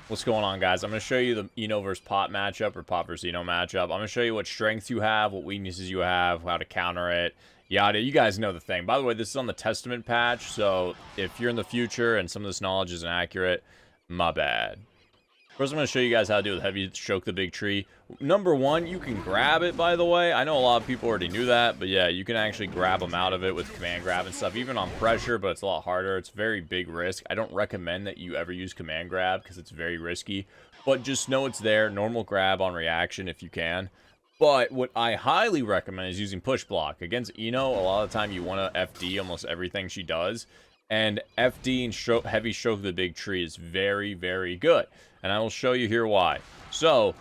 What's going on, guys? I'm going to show you the Eno versus Pot matchup, or Pot versus Eno matchup. I'm going to show you what strengths you have, what weaknesses you have, how to counter it, yada. You guys know the thing. By the way, this is on the Testament patch, so if you're in the future and some of this knowledge isn't accurate, my bad. First, I'm going to show you guys how to do it with Heavy Stroke the Big Tree. Number one, you can grab it, by the way. I know a lot of people already knew that, but yeah, you can actually grab them out of it with command grab and stuff, even on pressure, but it's a lot harder. It's very big risk. I don't recommend that you ever use command grab because it's very risky, but just know it's there. Normal grab on reaction if you can. But what I highly recommend is using push block. Against Eno, a lot of the time you want to FD almost everything she does. And FD and Heavy Stroke the Big Tree is very, very good. And I will show you here why. So,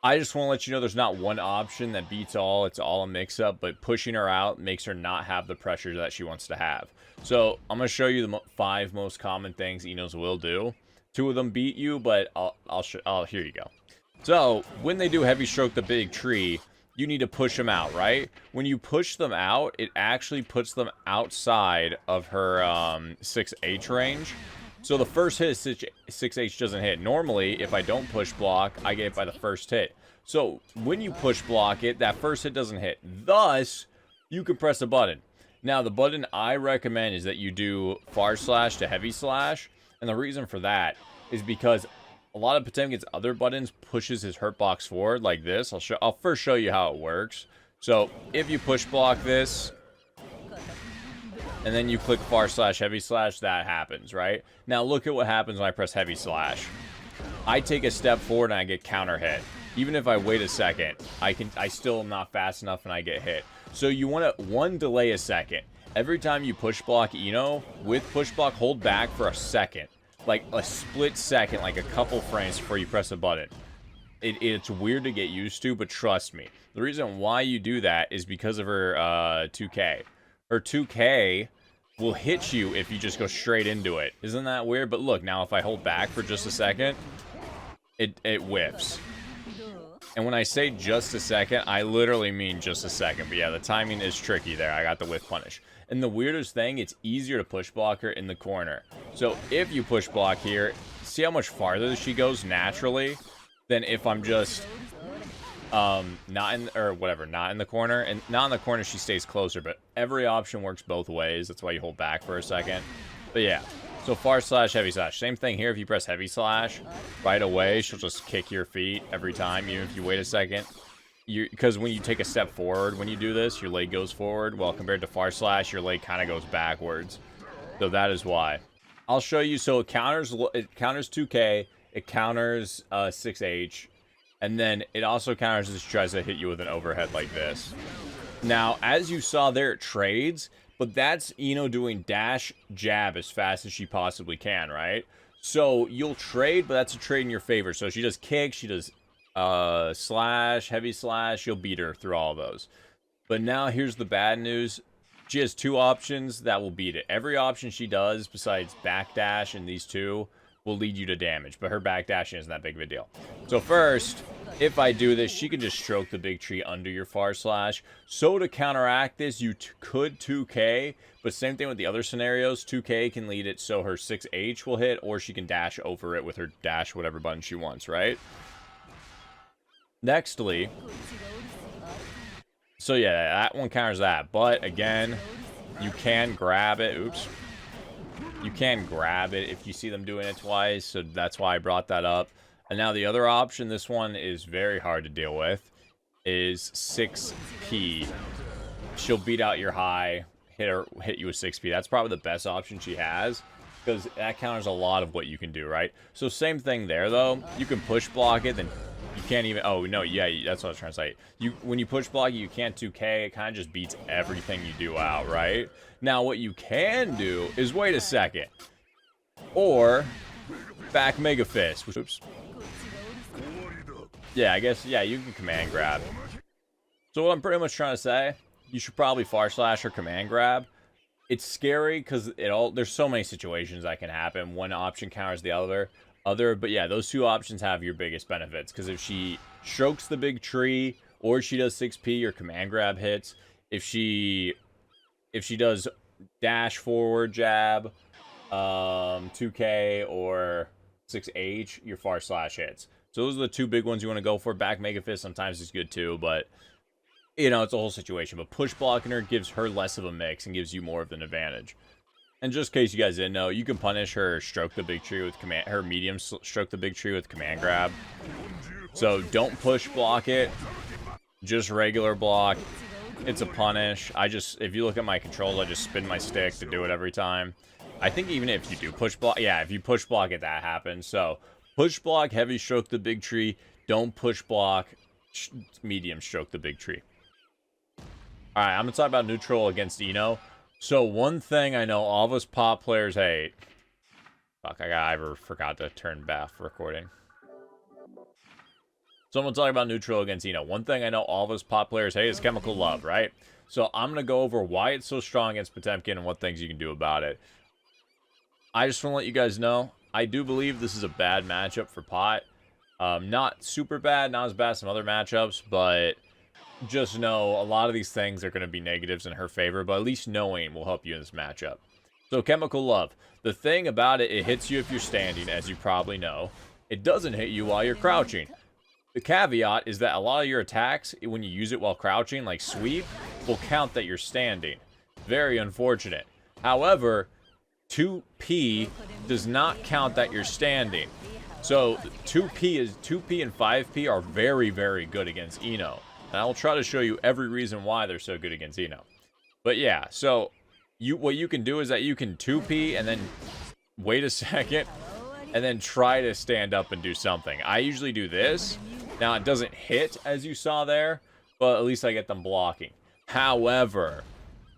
I just want to let you know there's not one option that beats all. It's all a mix-up. But pushing her out makes her not have the pressure that she wants to have. So, I'm going to show you the 5 most common things Enos will do. 2 of them beat you, but here you go. So, when they do Heavy Stroke the Big Tree, you need to push them out, right? When you push them out, it actually puts them outside of her 6H range. So the first hit is 6H doesn't hit. Normally, if I don't push block, I get it by the first hit. So when you push block it, that first hit doesn't hit. Thus, you can press a button. Now, the button I recommend is that you do far slash to heavy slash. And the reason for that is because a lot of Potemkin's other buttons pushes his hurt box forward like this. I'll first show you how it works. So if you push block this, and then you click far slash heavy slash, that happens, right? Now look at what happens when I press heavy slash. I take a step forward and I get counter hit. Even if I wait a second, I still am not fast enough and I get hit. So you want to delay a second. Every time you push block Eno, with push block, hold back for a second. Like a split second, like a couple frames before you press a button. It's weird to get used to, but trust me. The reason why you do that is because of her 2K. Her 2K will hit you if you just go straight into it. Isn't that weird? But look, now if I hold back for just a second, it whiffs. And when I say just a second, I literally mean just a second. But yeah, the timing is tricky there. I got the whiff punish. And the weirdest thing, it's easier to push block her in the corner. So if you push block here, see how much farther she goes naturally than if I'm just not in the corner. And not in the corner, she stays closer, but every option works both ways. That's why you hold back for a second. But yeah, so far slash heavy slash, same thing here. If you press heavy slash right away, she'll just kick your feet every time, even if you wait a second. Because when you take a step forward, when you do this, your leg goes forward. Well, compared to far slash, your leg kind of goes backwards. So that is why. I'll show you. So it counters 2K, it counters 6H, and then it also counters if she tries to hit you with an overhead like this. Now, as you saw there, it trades, but that's Eno doing dash jab as fast as she possibly can, right? So you'll trade, but that's a trade in your favor. So she does kick, she does slash, heavy slash, you'll beat her through all those. But now here's the bad news. She has 2 options that will beat it. Every option she does besides backdash and these 2 will lead you to damage, but her backdashing isn't that big of a deal. So first, if I do this, she can just stroke the big tree under your far slash. So to counteract this, you could 2K, but same thing with the other scenarios. 2K can lead it so her 6H will hit, or she can dash over it with her dash whatever button she wants, right? Nextly, so yeah, that one counters that, but again, you can grab it. Oops. You can grab it if you see them doing it twice, so that's why I brought that up. And now the other option, this one is very hard to deal with, is 6P. She'll beat out your high, hit you with 6P. That's probably the best option she has, because that counters a lot of what you can do, right? So same thing there, though. You can push block it, then you can't even... Oh, no, yeah, that's what I was trying to say. When you push block it, you can't 2K. It kind of just beats everything you do out, right? Now, what you can do is wait a second. Or back Mega Fist. Oops. Yeah, I guess, yeah, you can command grab. So what I'm pretty much trying to say, you should probably far slash or command grab. It's scary because there's so many situations that can happen. One option counters the other. But yeah, those 2 options have your biggest benefits, because if she strokes the big tree, or she does 6P, your command grab hits. If she does dash forward jab, 2K, or 6H, your far slash hits. So those are the two big ones you want to go for. Back Mega Fist sometimes is good too, but you know, it's a whole situation. But push blocking her gives her less of a mix and gives you more of an advantage. And just in case you guys didn't know, you can punish her stroke the big tree with command, her medium stroke the big tree with command grab. So don't push block it, just regular block. It's a punish. If you look at my controls, I just spin my stick to do it every time. I think even if you do push block, yeah, if you push block it, that happens. So push block, heavy stroke the big tree. Don't push block, medium stroke the big tree. All right, I'm going to talk about neutral against Eno. So one thing I know all of us pop players hate. Fuck, I forgot to turn back recording. So I'm going to talk about neutral against Eno. One thing I know all of us pop players hate is Chemical Love, right? So I'm going to go over why it's so strong against Potemkin and what things you can do about it. I just want to let you guys know, I do believe this is a bad matchup for Pot. Not super bad, not as bad as some other matchups, but just know a lot of these things are going to be negatives in her favor, but at least knowing will help you in this matchup. So Chemical Love. The thing about it, it hits you if you're standing, as you probably know. It doesn't hit you while you're crouching. The caveat is that a lot of your attacks, when you use it while crouching, like sweep, will count that you're standing. Very unfortunate. However, 2P does not count that you're standing. So 2P and 5P are very, very good against Eno. And I will try to show you every reason why they're so good against Eno. But yeah, so what you can do is that you can 2P and then wait a second and then try to stand up and do something. I usually do this. Now, it doesn't hit, as you saw there, but at least I get them blocking. However,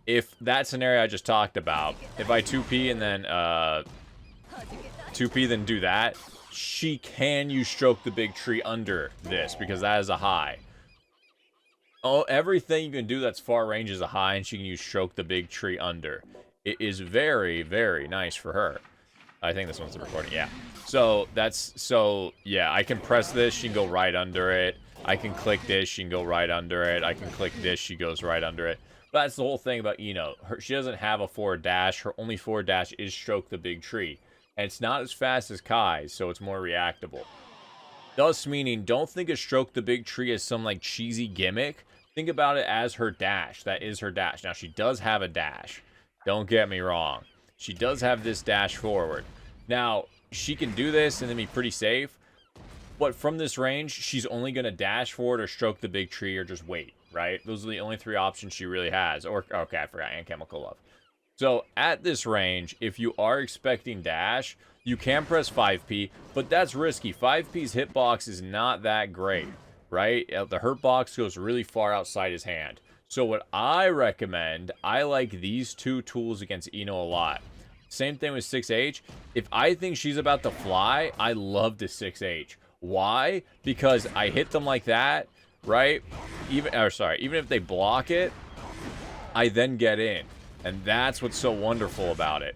if that scenario I just talked about, if I 2P and then 2P then do that, she can use stroke the big tree under this because that is a high. Oh, everything you can do that's far range is a high, and she can use stroke the big tree under. It is very, very nice for her. I think this one's the recording, yeah. Yeah, I can press this, she can go right under it. I can click this, she can go right under it. I can click this, she goes right under it. But that's the whole thing about Eno. She doesn't have a forward dash. Her only forward dash is stroke the big tree. And it's not as fast as Kai's, so it's more reactable. Thus meaning, don't think of stroke the big tree as some like cheesy gimmick. Think about it as her dash. That is her dash. Now, she does have a dash. Don't get me wrong. She does have this dash forward. Now, she can do this and then be pretty safe. But from this range, she's only going to dash forward or stroke the big tree or just wait, right? Those are the only three options she really has. Or, okay, I forgot, and Chemical Love. So, at this range, if you are expecting dash, you can press 5P, but that's risky. 5P's hitbox is not that great, right? The hurt box goes really far outside his hand. So what I recommend, I like these two tools against Eno a lot. Same thing with 6H. If I think she's about to fly, I love the 6H. Why? Because I hit them like that, right? Even if they block it, I then get in. And that's what's so wonderful about it.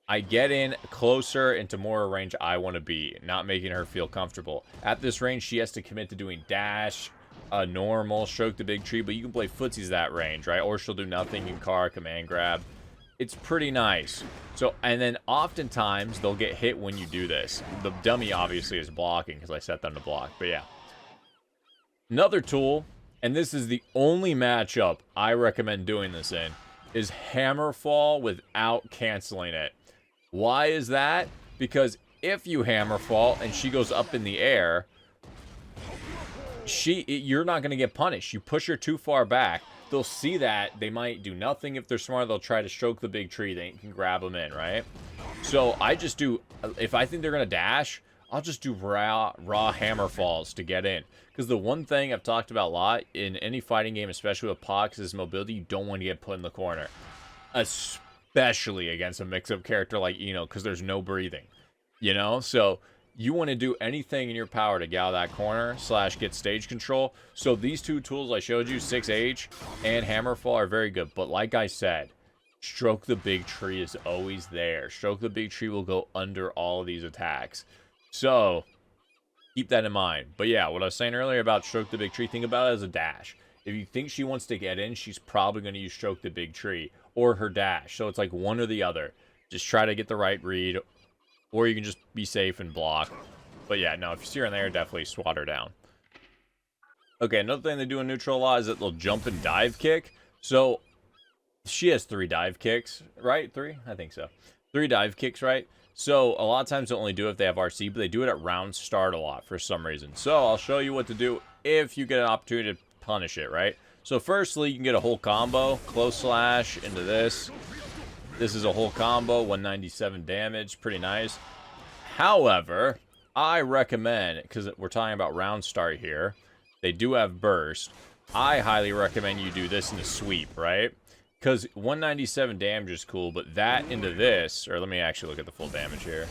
I get in closer into more range I want to be, not making her feel comfortable. At this range, she has to commit to doing dash, normal, stroke the big tree, but you can play footsies that range, right? Or she'll do nothing in car, command grab. It's pretty nice. So, and then oftentimes they'll get hit when you do this. The dummy obviously is blocking because I set them to block, but yeah. Another tool, and this is the only matchup I recommend doing this in, is hammer fall without canceling it. Why is that? Because if you hammer fall and she goes up in the air, you're not going to get punished. You push her too far back. They'll see that. They might do nothing. If they're smart, they'll try to stroke the big tree. They can grab them in, right? So I just do, if I think they're going to dash, I'll just do raw hammer falls to get in. Because the one thing I've talked about a lot in any fighting game, especially with Pox, is mobility. You don't want to get put in the corner. Especially against a mix-up character like Eno, because there's no breathing. You know? So you want to do anything in your power to get out of that corner / get stage control. So these two tools I showed you, 6H and Hammerfall, are very good. But like I said, stroke the big tree is always there. Stroke the big tree will go under all of these attacks. So keep that in mind. But yeah, what I was saying earlier about stroke the big tree, think about it as a dash. If you think she wants to get in, she's probably going to use stroke the big tree or her dash. So it's like one or the other. Just try to get the right read. Or you can just be safe and block. But yeah, no, if you see her in there, definitely swat her down. Okay, another thing they do in neutral a lot is that they'll jump and dive kick. So, she has 3 dive kicks, right? 3? I think so. 3 dive kicks, right? So, a lot of times they'll only do it if they have RC, but they do it at round start a lot for some reason. So, I'll show you what to do if you get an opportunity to punish it, right? So, firstly, you can get a whole combo. Close slash into this. This is a whole combo, 197 damage. Pretty nice. However, I recommend, because we're talking about round start here, they do have burst. I highly recommend you do this in the sweep, right? Because 197 damage is cool, but that into this, or let me actually look at the full damage here.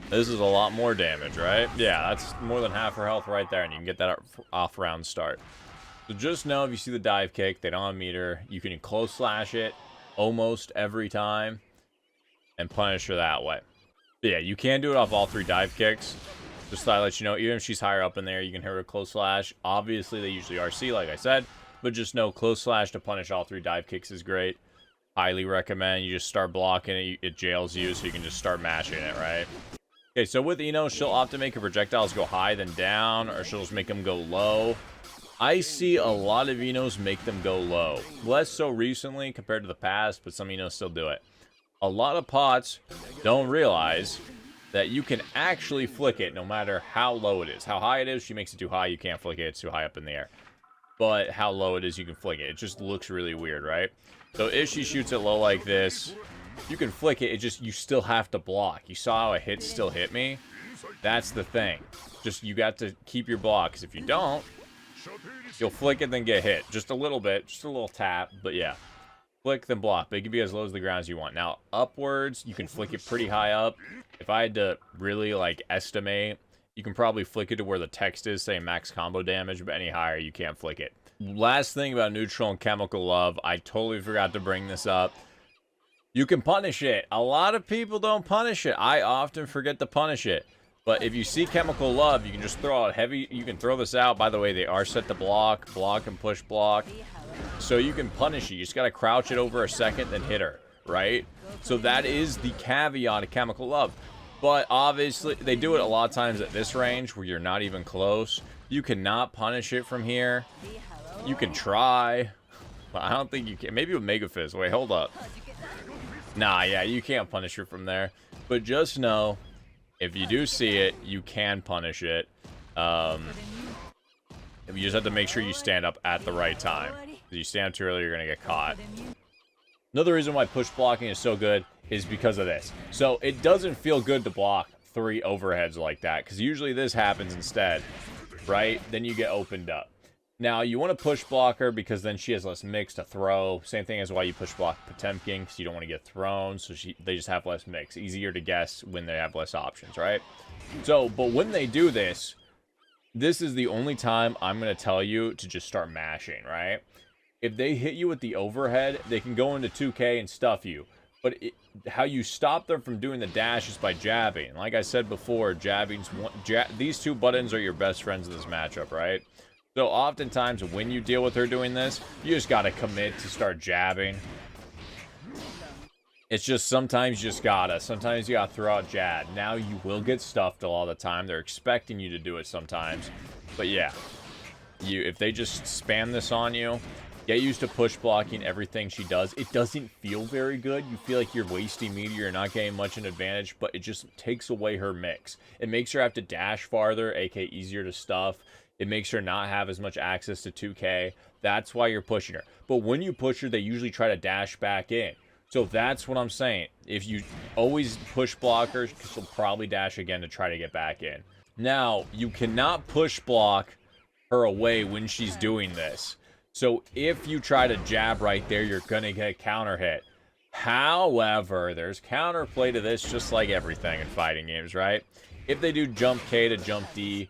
This is a lot more damage, right? Yeah, that's more than half her health right there, and you can get that off round start. So just know if you see the dive kick, they don't have meter, you can close slash it almost every time and punish her that way. But yeah, you can do it off all 3 dive kicks. Just thought I'd let you know, even if she's higher up in there, you can hit her with close slash. Obviously, they usually RC, like I said. But just know, close slash to punish all 3 dive kicks is great. Highly recommend. You just start blocking it. It jails you, so you can just start mashing it, right? Okay, so with Ino, she'll often make her projectiles go high, then down, or she'll just make them go low. I see a lot of Inos make them go low. Less so recently compared to the past, but some Inos still do it. A lot of pots don't realize that you can actually flick it no matter how low it is. How high it is, she makes it too high, you can't flick it, it's too high up in the air. But how low it is, you can flick it. It just looks really weird, right? So if she shoots it low like this, you can flick it, you still have to block. You saw how a hit still hit me? That's the thing. Just, you got to keep your block, because if you don't, you'll flick it, then get hit. Just a little bit, just a little tap, but yeah. Flick, then block. But it can be as low as the ground as you want. Now, upwards, you can flick it pretty high up. If I had to really, like, estimate, you can probably flick it to where the text is, say max combo damage, but any higher, you can't flick it. Last thing about neutral and chemical love, I totally forgot to bring this up. You can punish it. A lot of people don't punish it. I often forget to punish it. But if you see chemical love, you can just throw out heavy. You can throw this out. By the way, they are set to block and push block. So you can punish it. You just got to crouch it over a second, then hit her, right? So that is the caveat of chemical love. But obviously, they do it a lot of times at this range where you're not even close. You cannot punish it from here. You can try. But I don't think you can. Maybe with Mega Fist. Wait, hold up. Nah, yeah, you can't punish her from there. But just know, if you do see it, you can punish it. You just have to make sure you stand up at the right time. If you stand up too early, you're going to get caught. Another reason why push blocking is so good is because of this. So it doesn't feel good to block 3 overheads like that, because usually this happens instead, right? Then you get opened up. Now, you want to push block her because then she has less mix to throw. Same thing as why you push block Potemkin, because you don't want to get thrown, so they just have less mix. Easier to guess when they have less options, right? So, but when they do this, this is the only time I'm going to tell you to just start mashing, right? If they hit you with the overhead, they can go into 2K and stuff you. But how you stop them from doing the dash is by jabbing. Like I said before, these 2 buttons are your best friends in this matchup, right? So oftentimes when you deal with her doing this, you just got to commit to start jabbing. It's just sometimes you just gotta. Sometimes you gotta throw out jab. Now you will get stuffed a lot of the time. They're expecting you to do it sometimes. But yeah, if they just spam this on you, get used to push blocking everything she does. It doesn't feel very good. You feel like you're wasting meter. You're not getting much an advantage, but it just takes away her mix. It makes her have to dash farther, aka easier to stuff. It makes her not have as much access to 2K. That's why you're pushing her. But when you push her, they usually try to dash back in. So that's what I'm saying. If you always push blockers, she'll probably dash again to try to get back in. Now, you cannot push block her away when she's doing this. So if you try to jab right there, you're going to get a counter hit. However, there's counterplay to this just like everything in fighting games, right? If they do jump K to jump D,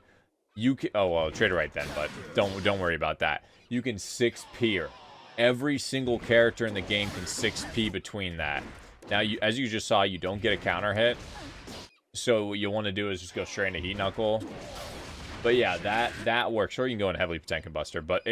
you can... Oh, well, trade it right then, but don't worry about that. You can 6P her. Every single character in the game can 6P between that. Now, as you just saw, you don't get a counter hit. So what you want to do is just go straight into Heat Knuckle. But yeah, that works. Or you can go in Heavily Potemkin Buster. But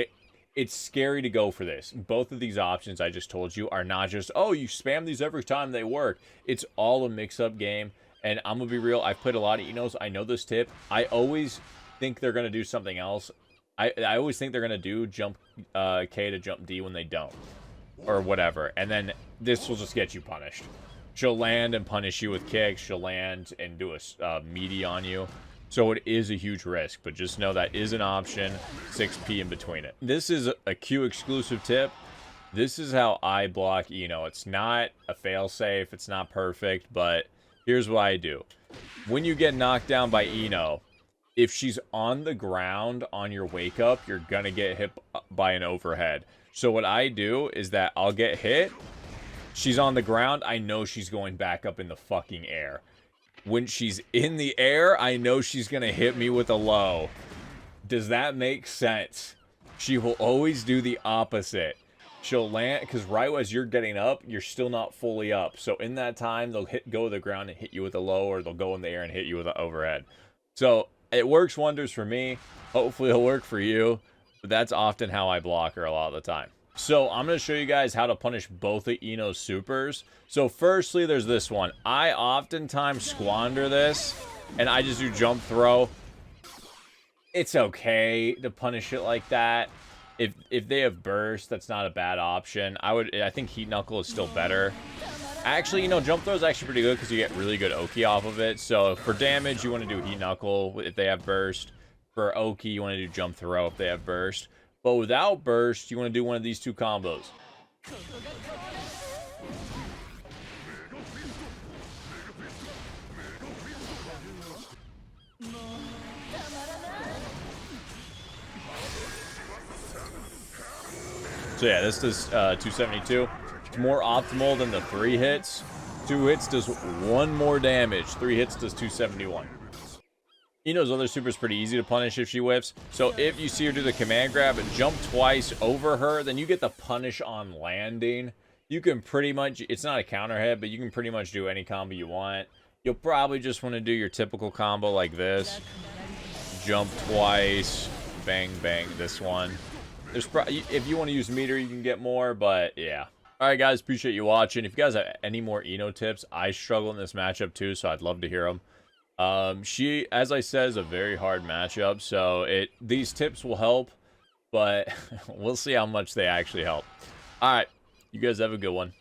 it's scary to go for this. Both of these options I just told you are not just, oh, you spam these every time they work. It's all a mix-up game. And I'm going to be real, I've played a lot of Enos. I know this tip. I always think they're going to do something else. I always think they're going to do jump K to jump D when they don't. Or whatever. And then this will just get you punished. She'll land and punish you with kicks. She'll land and do a meaty on you. So it is a huge risk. But just know that is an option. 6P in between it. This is a Q exclusive tip. This is how I block Eno. It's not a failsafe. It's not perfect. But here's what I do. When you get knocked down by Eno, if she's on the ground on your wake up, you're going to get hit by an overhead. So what I do is that I'll get hit. She's on the ground. I know she's going back up in the fucking air. When she's in the air, I know she's going to hit me with a low. Does that make sense? She will always do the opposite. She'll land, because right as you're getting up, you're still not fully up. So in that time, they'll go to the ground and hit you with a low, or they'll go in the air and hit you with an overhead. So it works wonders for me. Hopefully it'll work for you. But that's often how I block her a lot of the time. So I'm going to show you guys how to punish both of Eno's supers. So firstly, there's this one. I oftentimes squander this, and I just do jump throw. It's okay to punish it like that. If they have burst, that's not a bad option. I think Heat Knuckle is still better. Actually, you know, jump throw is actually pretty good because you get really good Oki off of it. So for damage, you want to do Heat Knuckle if they have burst. For Oki, you want to do jump throw if they have burst. But without burst, you want to do one of these two combos. So yeah, this does 272. It's more optimal than the 3 hits. 2 hits does 1 more damage. 3 hits does 271. Eno's other super is pretty easy to punish if she whiffs. So if you see her do the command grab and jump twice over her, then you get the punish on landing. You can pretty much, it's not a counter hit, but you can pretty much do any combo you want. You'll probably just want to do your typical combo like this. Jump twice, bang, bang, this one. There's if you want to use meter, you can get more, but yeah. Alright guys, appreciate you watching. If you guys have any more Eno tips, I struggle in this matchup too, so I'd love to hear them. She, as I said, is a very hard matchup, so these tips will help, but we'll see how much they actually help. Alright, you guys have a good one.